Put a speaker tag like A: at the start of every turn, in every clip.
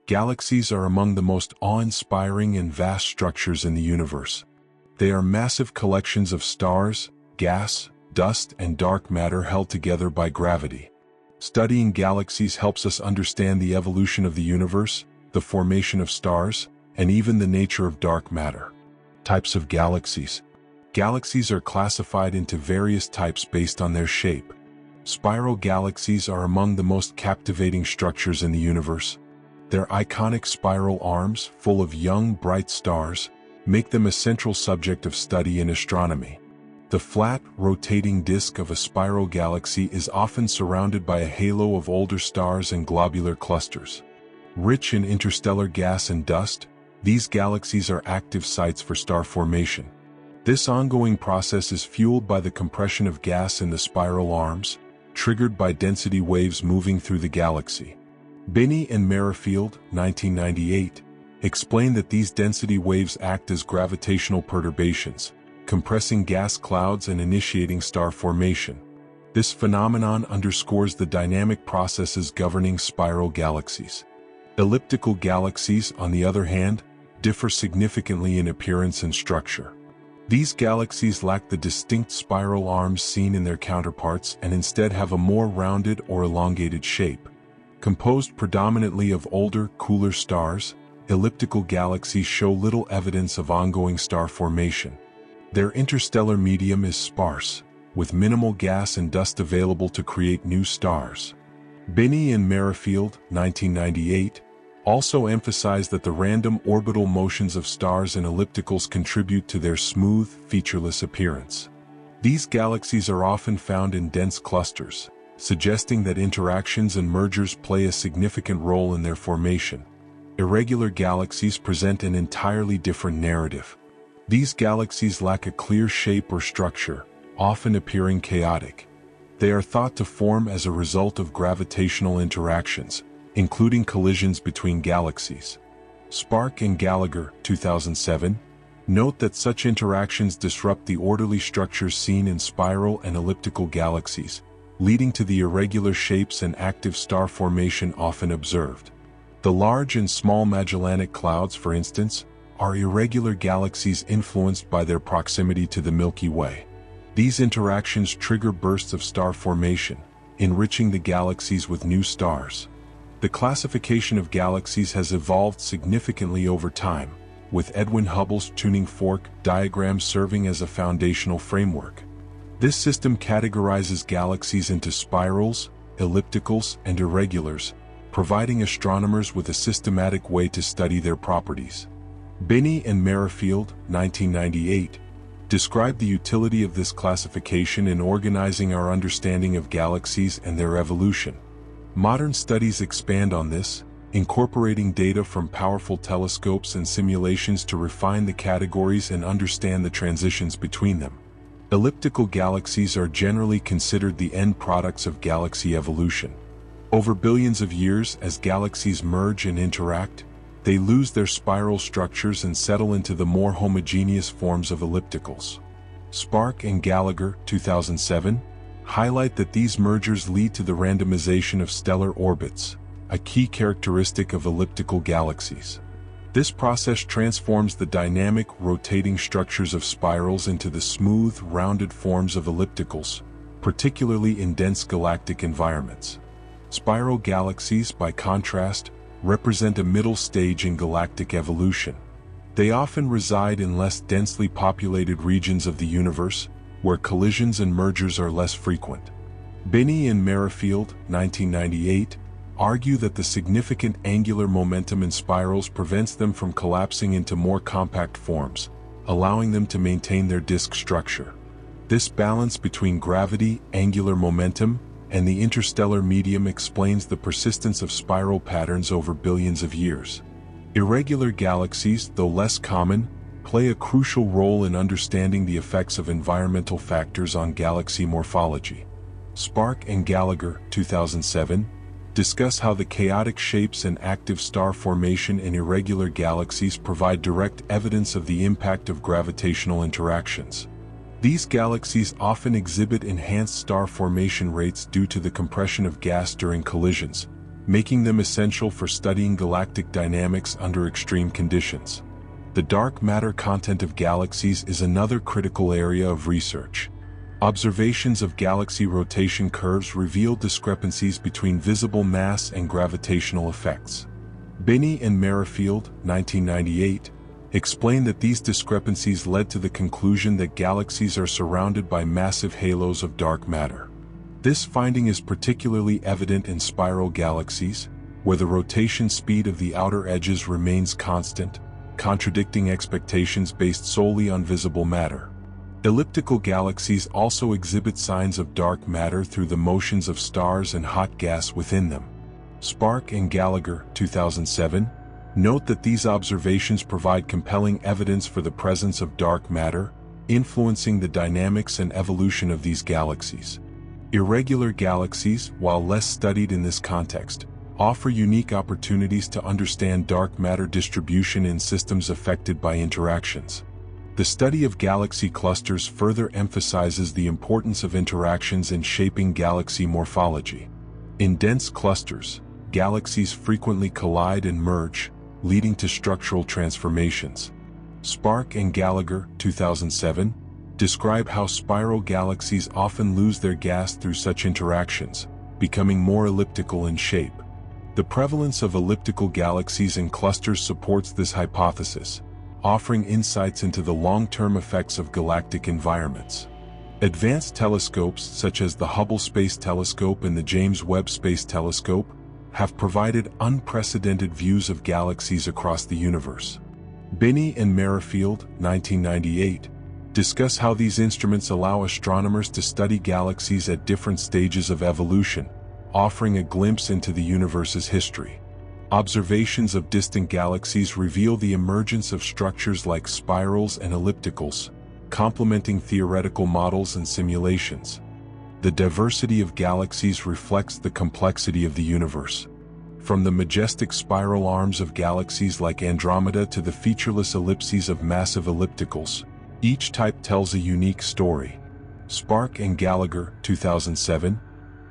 A: Galaxies are among the most awe-inspiring and vast structures in the universe. They are massive collections of stars, gas, dust, and dark matter held together by gravity. Studying galaxies helps us understand the evolution of the universe, the formation of stars, and even the nature of dark matter. Types of galaxies. Galaxies are classified into various types based on their shape. Spiral galaxies are among the most captivating structures in the universe. Their iconic spiral arms, full of young, bright stars, make them a central subject of study in astronomy. The flat, rotating disk of a spiral galaxy is often surrounded by a halo of older stars and globular clusters. Rich in interstellar gas and dust, these galaxies are active sites for star formation. This ongoing process is fueled by the compression of gas in the spiral arms, triggered by density waves moving through the galaxy. Binney and Merrifield, 1998, explain that these density waves act as gravitational perturbations, compressing gas clouds and initiating star formation. This phenomenon underscores the dynamic processes governing spiral galaxies. Elliptical galaxies, on the other hand, differ significantly in appearance and structure. These galaxies lack the distinct spiral arms seen in their counterparts and instead have a more rounded or elongated shape. Composed predominantly of older, cooler stars, elliptical galaxies show little evidence of ongoing star formation. Their interstellar medium is sparse, with minimal gas and dust available to create new stars. Binney and Merrifield, 1998, also emphasize that the random orbital motions of stars and ellipticals contribute to their smooth, featureless appearance. These galaxies are often found in dense clusters, suggesting that interactions and mergers play a significant role in their formation. Irregular galaxies present an entirely different narrative. These galaxies lack a clear shape or structure, often appearing chaotic. They are thought to form as a result of gravitational interactions, including collisions between galaxies. Spark and Gallagher, 2007, note that such interactions disrupt the orderly structures seen in spiral and elliptical galaxies, leading to the irregular shapes and active star formation often observed. The Large and Small Magellanic Clouds, for instance, are irregular galaxies influenced by their proximity to the Milky Way. These interactions trigger bursts of star formation, enriching the galaxies with new stars. The classification of galaxies has evolved significantly over time, with Edwin Hubble's tuning fork diagram serving as a foundational framework. This system categorizes galaxies into spirals, ellipticals, and irregulars, providing astronomers with a systematic way to study their properties. Binney and Merrifield, 1998, describe the utility of this classification in organizing our understanding of galaxies and their evolution. Modern studies expand on this, incorporating data from powerful telescopes and simulations to refine the categories and understand the transitions between them. Elliptical galaxies are generally considered the end products of galaxy evolution. Over billions of years, as galaxies merge and interact, they lose their spiral structures and settle into the more homogeneous forms of ellipticals. Spark and Gallagher, 2007, highlight that these mergers lead to the randomization of stellar orbits, a key characteristic of elliptical galaxies. This process transforms the dynamic, rotating structures of spirals into the smooth, rounded forms of ellipticals, particularly in dense galactic environments. Spiral galaxies, by contrast, represent a middle stage in galactic evolution. They often reside in less densely populated regions of the universe, where collisions and mergers are less frequent. Binney and Merrifield, 1998, argue that the significant angular momentum in spirals prevents them from collapsing into more compact forms, allowing them to maintain their disk structure. This balance between gravity, angular momentum, and the interstellar medium explains the persistence of spiral patterns over billions of years. Irregular galaxies, though less common, play a crucial role in understanding the effects of environmental factors on galaxy morphology. Spark and Gallagher, 2007, discuss how the chaotic shapes and active star formation in irregular galaxies provide direct evidence of the impact of gravitational interactions. These galaxies often exhibit enhanced star formation rates due to the compression of gas during collisions, making them essential for studying galactic dynamics under extreme conditions. The dark matter content of galaxies is another critical area of research. Observations of galaxy rotation curves reveal discrepancies between visible mass and gravitational effects. Binney and Merrifield, 1998, explained that these discrepancies led to the conclusion that galaxies are surrounded by massive halos of dark matter. This finding is particularly evident in spiral galaxies, where the rotation speed of the outer edges remains constant, contradicting expectations based solely on visible matter. Elliptical galaxies also exhibit signs of dark matter through the motions of stars and hot gas within them. Spark and Gallagher, 2007, note that these observations provide compelling evidence for the presence of dark matter, influencing the dynamics and evolution of these galaxies. Irregular galaxies, while less studied in this context, offer unique opportunities to understand dark matter distribution in systems affected by interactions. The study of galaxy clusters further emphasizes the importance of interactions in shaping galaxy morphology. In dense clusters, galaxies frequently collide and merge, leading to structural transformations. Spark and Gallagher, 2007, describe how spiral galaxies often lose their gas through such interactions, becoming more elliptical in shape. The prevalence of elliptical galaxies in clusters supports this hypothesis, offering insights into the long-term effects of galactic environments. Advanced telescopes such as the Hubble Space Telescope and the James Webb Space Telescope have provided unprecedented views of galaxies across the universe. Binney and Merrifield, 1998, discuss how these instruments allow astronomers to study galaxies at different stages of evolution, offering a glimpse into the universe's history. Observations of distant galaxies reveal the emergence of structures like spirals and ellipticals, complementing theoretical models and simulations. The diversity of galaxies reflects the complexity of the universe. From the majestic spiral arms of galaxies like Andromeda to the featureless ellipses of massive ellipticals, each type tells a unique story. Spark and Gallagher, 2007,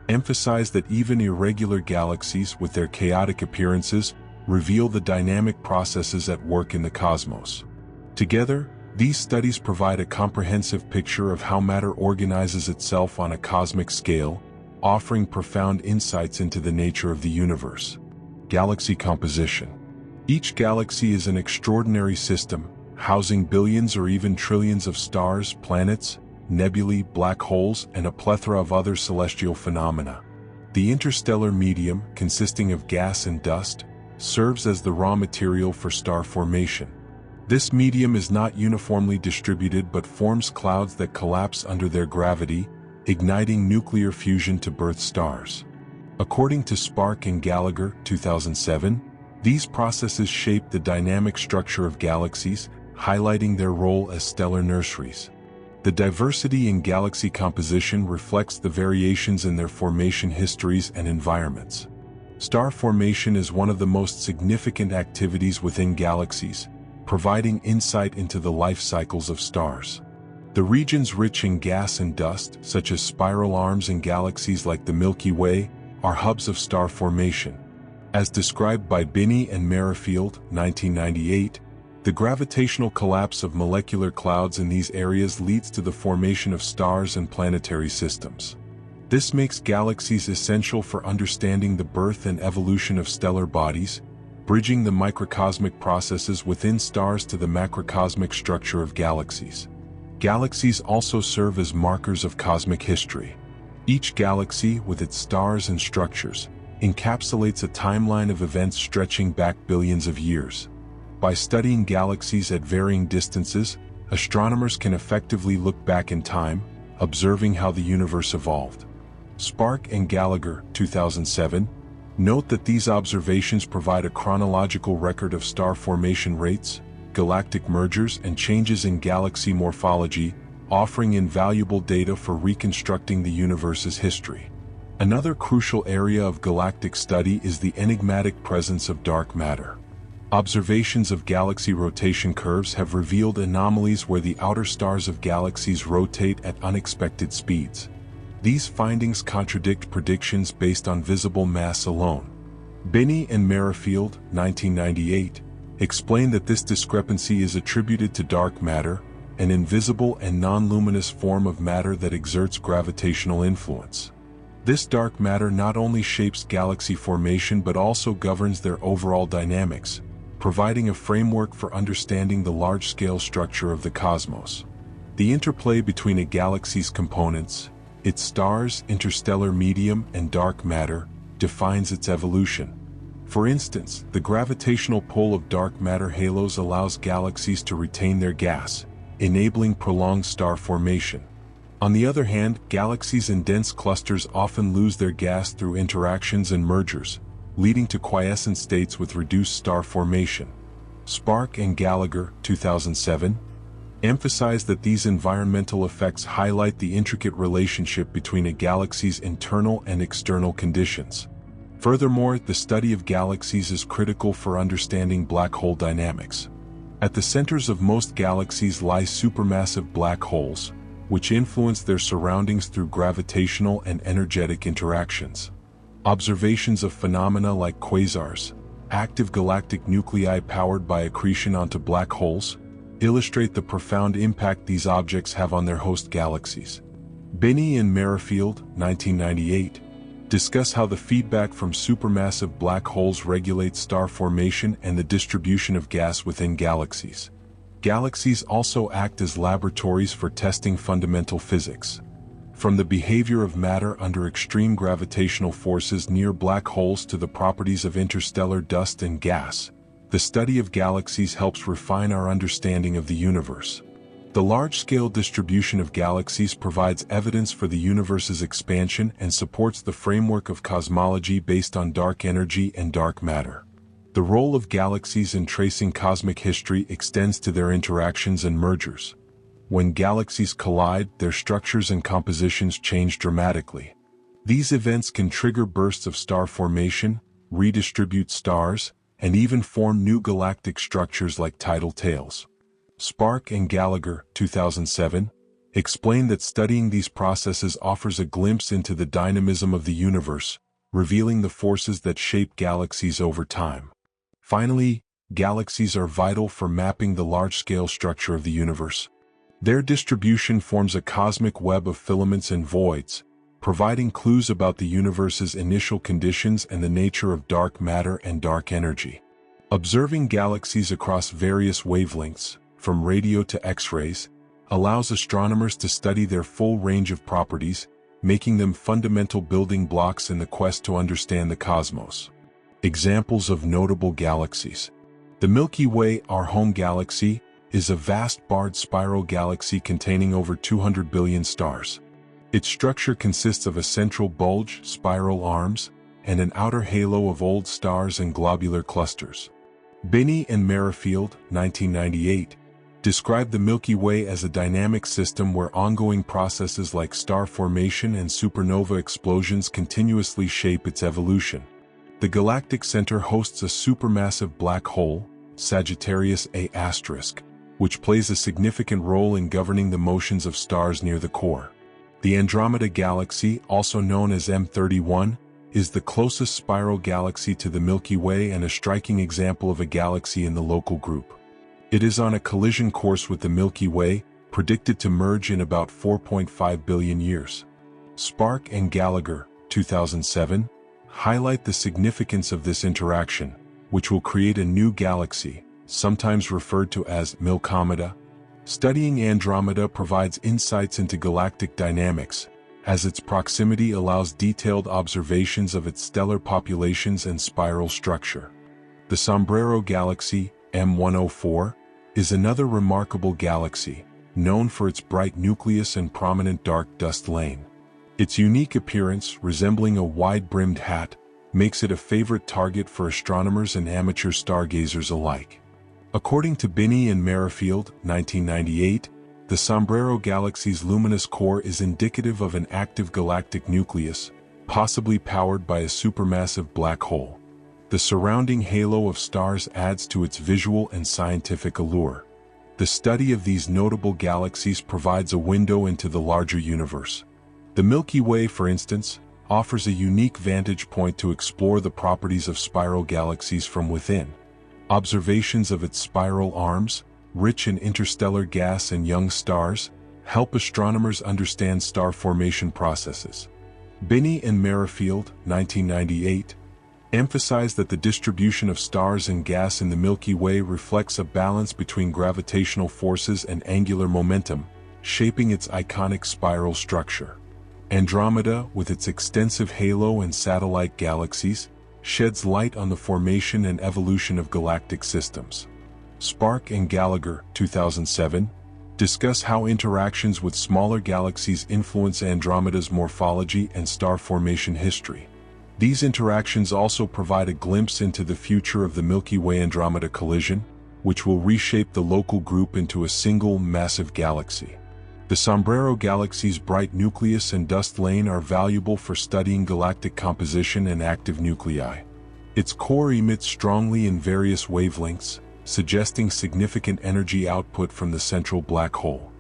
A: emphasize that even irregular galaxies with their chaotic appearances reveal the dynamic processes at work in the cosmos. Together, these studies provide a comprehensive picture of how matter organizes itself on a cosmic scale, offering profound insights into the nature of the universe. Galaxy composition. Each galaxy is an extraordinary system, housing billions or even trillions of stars, planets, nebulae, black holes, and a plethora of other celestial phenomena. The interstellar medium, consisting of gas and dust, serves as the raw material for star formation. This medium is not uniformly distributed but forms clouds that collapse under their gravity, igniting nuclear fusion to birth stars. According to Spark and Gallagher, 2007, these processes shape the dynamic structure of galaxies, highlighting their role as stellar nurseries. The diversity in galaxy composition reflects the variations in their formation histories and environments. Star formation is one of the most significant activities within galaxies, providing insight into the life cycles of stars. The regions rich in gas and dust, such as spiral arms in galaxies like the Milky Way, are hubs of star formation. As described by Binney and Merrifield, 1998, the gravitational collapse of molecular clouds in these areas leads to the formation of stars and planetary systems. This makes galaxies essential for understanding the birth and evolution of stellar bodies, bridging the microcosmic processes within stars to the macrocosmic structure of galaxies. Galaxies also serve as markers of cosmic history. Each galaxy, with its stars and structures, encapsulates a timeline of events stretching back billions of years. By studying galaxies at varying distances, astronomers can effectively look back in time, observing how the universe evolved. Spark and Gallagher, 2007, note that these observations provide a chronological record of star formation rates, galactic mergers, and changes in galaxy morphology, offering invaluable data for reconstructing the universe's history. Another crucial area of galactic study is the enigmatic presence of dark matter. Observations of galaxy rotation curves have revealed anomalies where the outer stars of galaxies rotate at unexpected speeds. These findings contradict predictions based on visible mass alone. Binney and Merrifield, 1998, explain that this discrepancy is attributed to dark matter, an invisible and non-luminous form of matter that exerts gravitational influence. This dark matter not only shapes galaxy formation but also governs their overall dynamics, providing a framework for understanding the large-scale structure of the cosmos. The interplay between a galaxy's components, its stars, interstellar medium, and dark matter, defines its evolution. For instance, the gravitational pull of dark matter halos allows galaxies to retain their gas, enabling prolonged star formation. On the other hand, galaxies in dense clusters often lose their gas through interactions and mergers, leading to quiescent states with reduced star formation. Spark and Gallagher, 2007, emphasize that these environmental effects highlight the intricate relationship between a galaxy's internal and external conditions. Furthermore, the study of galaxies is critical for understanding black hole dynamics. At the centers of most galaxies lie supermassive black holes, which influence their surroundings through gravitational and energetic interactions. Observations of phenomena like quasars, active galactic nuclei powered by accretion onto black holes, illustrate the profound impact these objects have on their host galaxies. Binney and Merrifield, 1998, discuss how the feedback from supermassive black holes regulates star formation and the distribution of gas within galaxies. Galaxies also act as laboratories for testing fundamental physics. From the behavior of matter under extreme gravitational forces near black holes to the properties of interstellar dust and gas, the study of galaxies helps refine our understanding of the universe. The large-scale distribution of galaxies provides evidence for the universe's expansion and supports the framework of cosmology based on dark energy and dark matter. The role of galaxies in tracing cosmic history extends to their interactions and mergers. When galaxies collide, their structures and compositions change dramatically. These events can trigger bursts of star formation, redistribute stars, and even form new galactic structures like tidal tails. Spark and Gallagher, 2007, explain that studying these processes offers a glimpse into the dynamism of the universe, revealing the forces that shape galaxies over time. Finally, galaxies are vital for mapping the large-scale structure of the universe. Their distribution forms a cosmic web of filaments and voids, providing clues about the universe's initial conditions and the nature of dark matter and dark energy. Observing galaxies across various wavelengths, from radio to X-rays, allows astronomers to study their full range of properties, making them fundamental building blocks in the quest to understand the cosmos. Examples of notable galaxies. The Milky Way, our home galaxy, is a vast barred spiral galaxy containing over 200 billion stars. Its structure consists of a central bulge, spiral arms, and an outer halo of old stars and globular clusters. Binney and Merrifield, 1998, describe the Milky Way as a dynamic system where ongoing processes like star formation and supernova explosions continuously shape its evolution. The galactic center hosts a supermassive black hole, Sagittarius A*, which plays a significant role in governing the motions of stars near the core. The Andromeda Galaxy, also known as M31, is the closest spiral galaxy to the Milky Way and a striking example of a galaxy in the local group. It is on a collision course with the Milky Way, predicted to merge in about 4.5 billion years. Spark and Gallagher, 2007, highlight the significance of this interaction, which will create a new galaxy, sometimes referred to as Milkomeda. Studying Andromeda provides insights into galactic dynamics, as its proximity allows detailed observations of its stellar populations and spiral structure. The Sombrero Galaxy, M104, is another remarkable galaxy, known for its bright nucleus and prominent dark dust lane. Its unique appearance, resembling a wide-brimmed hat, makes it a favorite target for astronomers and amateur stargazers alike. According to Binney and Merrifield, 1998, the Sombrero Galaxy's luminous core is indicative of an active galactic nucleus, possibly powered by a supermassive black hole. The surrounding halo of stars adds to its visual and scientific allure. The study of these notable galaxies provides a window into the larger universe. The Milky Way, for instance, offers a unique vantage point to explore the properties of spiral galaxies from within. Observations of its spiral arms, rich in interstellar gas and young stars, help astronomers understand star formation processes. Binney and Merrifield, 1998, emphasize that the distribution of stars and gas in the Milky Way reflects a balance between gravitational forces and angular momentum, shaping its iconic spiral structure. Andromeda, with its extensive halo and satellite galaxies, sheds light on the formation and evolution of galactic systems. Spark and Gallagher, 2007, discuss how interactions with smaller galaxies influence Andromeda's morphology and star formation history. These interactions also provide a glimpse into the future of the Milky Way-Andromeda collision, which will reshape the local group into a single massive galaxy. The Sombrero Galaxy's bright nucleus and dust lane are valuable for studying galactic composition and active nuclei. Its core emits strongly in various wavelengths, suggesting significant energy output from the central black hole.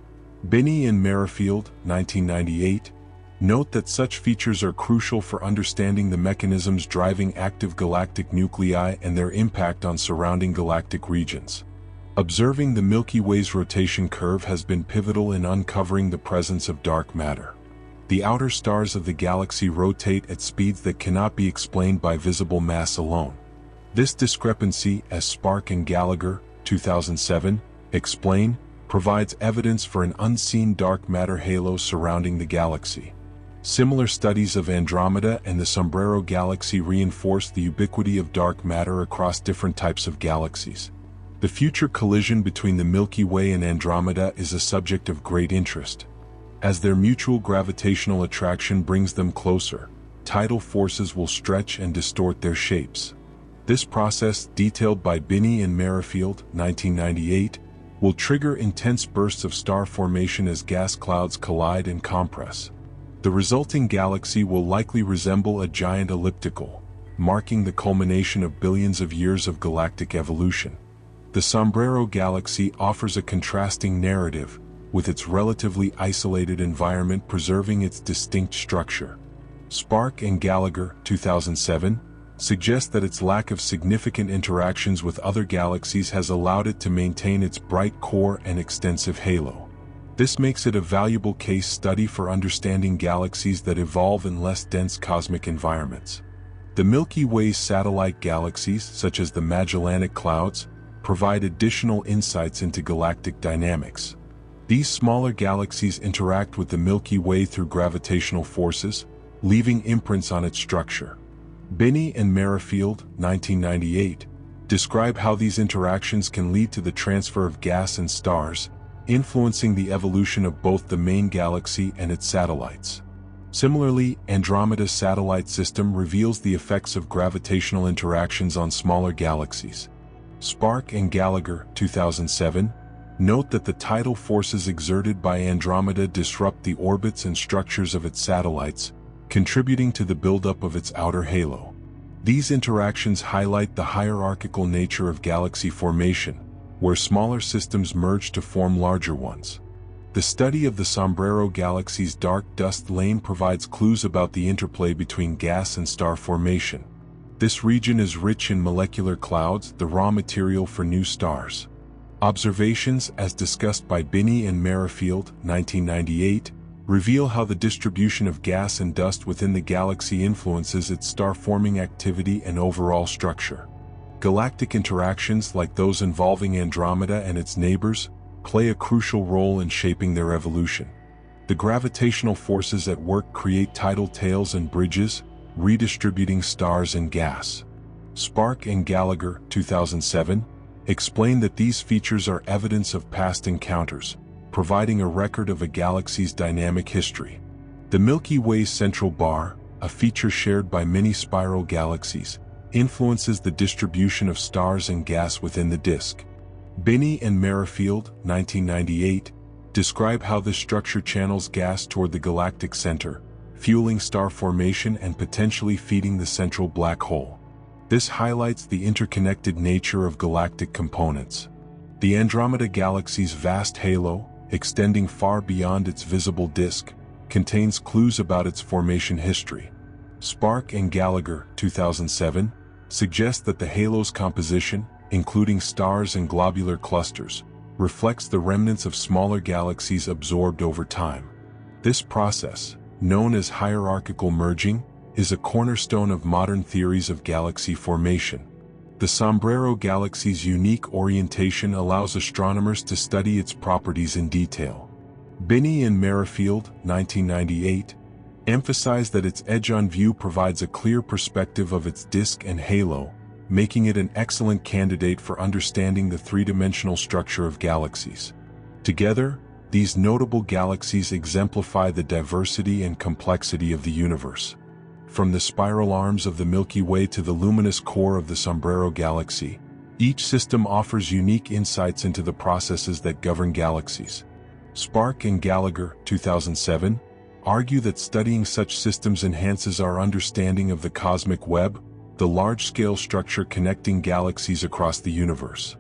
A: Binney and Merrifield, 1998, note that such features are crucial for understanding the mechanisms driving active galactic nuclei and their impact on surrounding galactic regions. Observing the Milky Way's rotation curve has been pivotal in uncovering the presence of dark matter. The outer stars of the galaxy rotate at speeds that cannot be explained by visible mass alone. This discrepancy, as Spark and Gallagher, 2007, explain, provides evidence for an unseen dark matter halo surrounding the galaxy. Similar studies of Andromeda and the Sombrero Galaxy reinforce the ubiquity of dark matter across different types of galaxies. The future collision between the Milky Way and Andromeda is a subject of great interest. As their mutual gravitational attraction brings them closer, tidal forces will stretch and distort their shapes. This process, detailed by Binney and Merrifield, 1998, will trigger intense bursts of star formation as gas clouds collide and compress. The resulting galaxy will likely resemble a giant elliptical, marking the culmination of billions of years of galactic evolution. The Sombrero Galaxy offers a contrasting narrative, with its relatively isolated environment preserving its distinct structure. Spark and Gallagher, 2007, suggest that its lack of significant interactions with other galaxies has allowed it to maintain its bright core and extensive halo. This makes it a valuable case study for understanding galaxies that evolve in less dense cosmic environments. The Milky Way's satellite galaxies, such as the Magellanic Clouds, provide additional insights into galactic dynamics. These smaller galaxies interact with the Milky Way through gravitational forces, leaving imprints on its structure. Binney and Merrifield, 1998, describe how these interactions can lead to the transfer of gas and stars, influencing the evolution of both the main galaxy and its satellites. Similarly, Andromeda's satellite system reveals the effects of gravitational interactions on smaller galaxies. Spark and Gallagher, 2007, note that the tidal forces exerted by Andromeda disrupt the orbits and structures of its satellites, contributing to the buildup of its outer halo. These interactions highlight the hierarchical nature of galaxy formation, where smaller systems merge to form larger ones. The study of the Sombrero Galaxy's dark dust lane provides clues about the interplay between gas and star formation. This region is rich in molecular clouds, the raw material for new stars. Observations, as discussed by Binney and Merrifield, 1998, reveal how the distribution of gas and dust within the galaxy influences its star-forming activity and overall structure. Galactic interactions, like those involving Andromeda and its neighbors, play a crucial role in shaping their evolution. The gravitational forces at work create tidal tails and bridges, redistributing stars and gas. Spark and Gallagher, 2007, explain that these features are evidence of past encounters, providing a record of a galaxy's dynamic history. The Milky Way's central bar, a feature shared by many spiral galaxies, influences the distribution of stars and gas within the disk. Binney and Merrifield, 1998, describe how this structure channels gas toward the galactic center, fueling star formation and potentially feeding the central black hole. This highlights the interconnected nature of galactic components. The Andromeda Galaxy's vast halo, extending far beyond its visible disk, contains clues about its formation history. Spark and Gallagher, 2007, suggest that the halo's composition, including stars and globular clusters, reflects the remnants of smaller galaxies absorbed over time. This process, known as hierarchical merging, is a cornerstone of modern theories of galaxy formation. The Sombrero Galaxy's unique orientation allows astronomers to study its properties in detail. Binney and Merrifield, 1998, emphasize that its edge-on view provides a clear perspective of its disk and halo, making it an excellent candidate for understanding the three-dimensional structure of galaxies. Together, these notable galaxies exemplify the diversity and complexity of the universe. From the spiral arms of the Milky Way to the luminous core of the Sombrero Galaxy, each system offers unique insights into the processes that govern galaxies. Spark and Gallagher, 2007, argue that studying such systems enhances our understanding of the cosmic web, the large-scale structure connecting galaxies across the universe.